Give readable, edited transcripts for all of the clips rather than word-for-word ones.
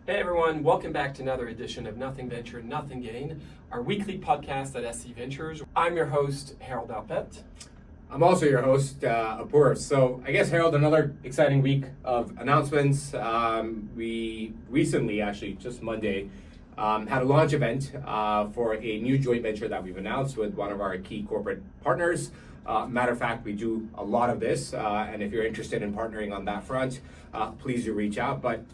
Hey everyone, welcome back to another edition of Nothing Venture, Nothing Gain, our weekly podcast at SC Ventures. I'm your host, Harold Alpet. I'm also your host, Apoor. So I guess, Harold, another exciting week of announcements. We recently, actually just Monday, had a launch event for a new joint venture that we've announced with one of our key corporate partners. Matter of fact, we do a lot of this, and if you're interested in partnering on that front, please do reach out. But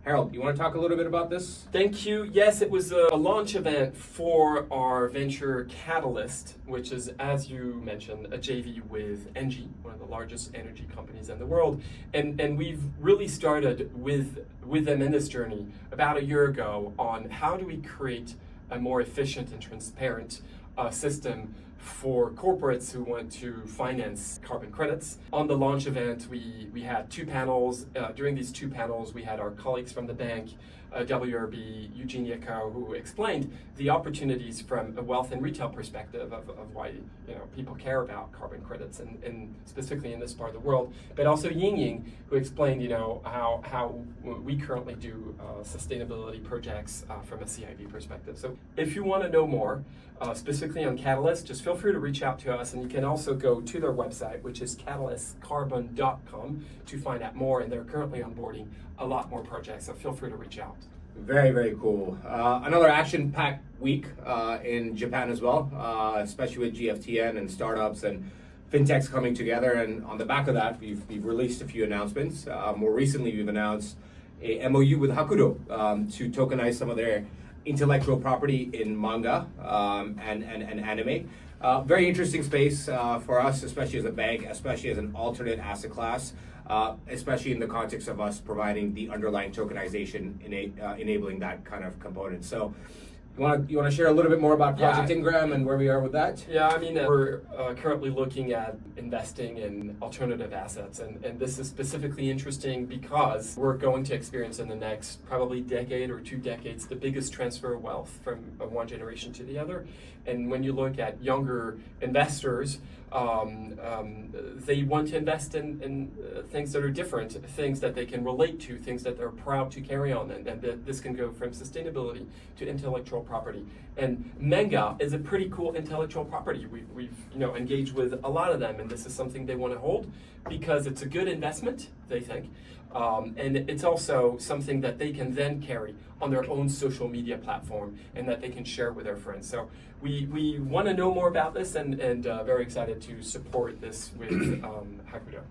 Harold, you want to talk a little bit about this? Thank you. Yes, it was a launch event for our venture Catalyst, which is, as you mentioned, a JV with Engie, one of the largest energy companies in the world. And we've really started with them in this journey about a year ago on how do we create a more efficient and transparent system for corporates who want to finance carbon credits. On the launch event, we had two panels. During these two panels, we had our colleagues from the bank, WRB, Eugenia Co, who explained the opportunities from a wealth and retail perspective of why people care about carbon credits and specifically in this part of the world. But also Yingying, who explained how we currently do sustainability projects from a CIB perspective. So if you want to know more, specifically on Catalyst, just feel free to reach out to us, and you can also go to their website, which is catalystcarbon.com, to find out more, and they're currently onboarding a lot more projects, so feel free to reach out. Very, very cool. Another action-packed week in Japan as well, especially with GFTN and startups and fintechs coming together. And on the back of that, we've released a few announcements. More recently, we've announced a MOU with Hakudo to tokenize some of their intellectual property in manga and anime. Very interesting space for us, especially as a bank, especially as an alternate asset class, especially in the context of us providing the underlying tokenization, enabling that kind of component. So you want to share a little bit more about Project Ingram and where we are with that? Yeah, I mean, we're currently looking at investing in alternative assets, and this is specifically interesting because we're going to experience in the next probably decade or 2 decades the biggest transfer of wealth from one generation to the other. And when you look at younger investors, they want to invest in things that are different, things that they can relate to, things that they're proud to carry on, and this can go from sustainability to intellectual property. And manga is a pretty cool intellectual property. We've engaged with a lot of them, and this is something they want to hold because it's a good investment, they think, and it's also something that they can then carry on their own social media platform and that they can share with their friends. So we want to know more about this and very excited to support this with Hakudo.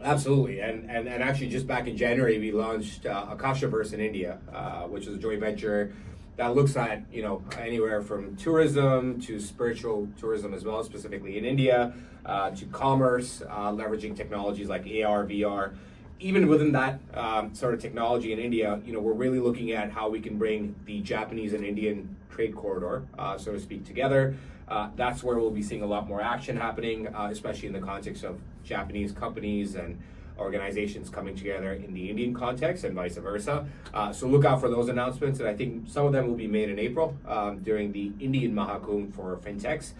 Absolutely, and actually just back in January we launched Akashaverse in India, which is a joint venture that looks at anywhere from tourism to spiritual tourism as well, specifically in India, to commerce, leveraging technologies like AR, VR. Even within that sort of technology in India, we're really looking at how we can bring the Japanese and Indian trade corridor, so to speak, together. That's where we'll be seeing a lot more action happening, especially in the context of Japanese companies and organizations coming together in the Indian context and vice versa. So look out for those announcements, and I think some of them will be made in April during the Indian Mahakumbh for fintechs.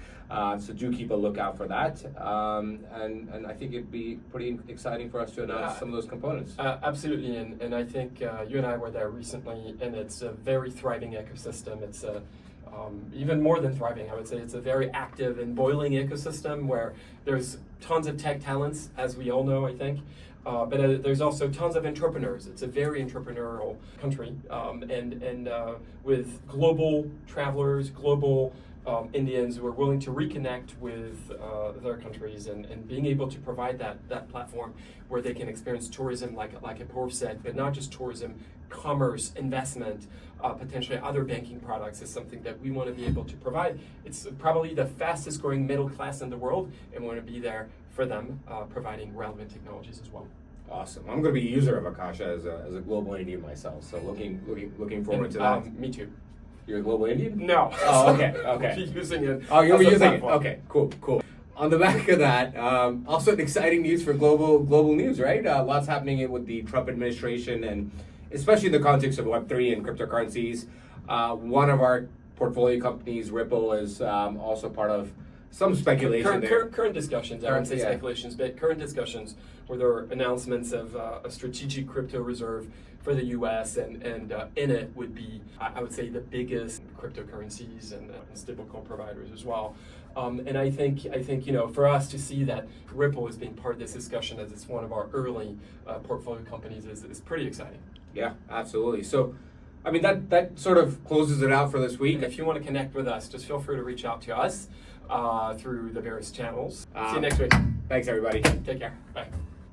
So do keep a lookout for that, and I think it'd be pretty exciting for us to announce some of those components. Absolutely, and I think you and I were there recently, and it's a very thriving ecosystem. It's even more than thriving, I would say. It's a very active and boiling ecosystem where there's tons of tech talents, as we all know, I think. But there's also tons of entrepreneurs. It's a very entrepreneurial country, and with global travelers, global Indians who are willing to reconnect with their countries and being able to provide that platform where they can experience tourism, like Apoor said, but not just tourism, commerce, investment, potentially other banking products is something that we want to be able to provide. It's probably the fastest growing middle class in the world, and we want to be there for them, providing relevant technologies as well. Awesome. I'm going to be a user of Akasha as a global Indian myself, so looking forward to that. Me too. You're a global Indian? No. Oh, okay. I'll be using it. Oh, you'll be using it. platform. Okay, cool. On the back of that, also an exciting news for global news, right? Lots happening with the Trump administration, and especially in the context of Web3 and cryptocurrencies. One of our portfolio companies, Ripple, is also part of some speculation there. Current discussions, I wouldn't say Yeah. speculations, but current discussions where there are announcements of a strategic crypto reserve for the U.S. and in it would be, I would say, the biggest cryptocurrencies and stablecoin providers as well. And I think for us to see that Ripple is being part of this discussion as it's one of our early portfolio companies is pretty exciting. Yeah, absolutely. So, I mean, that sort of closes it out for this week. And if you want to connect with us, just feel free to reach out to us through the various channels. See you next week. Thanks, everybody. Take care. Bye.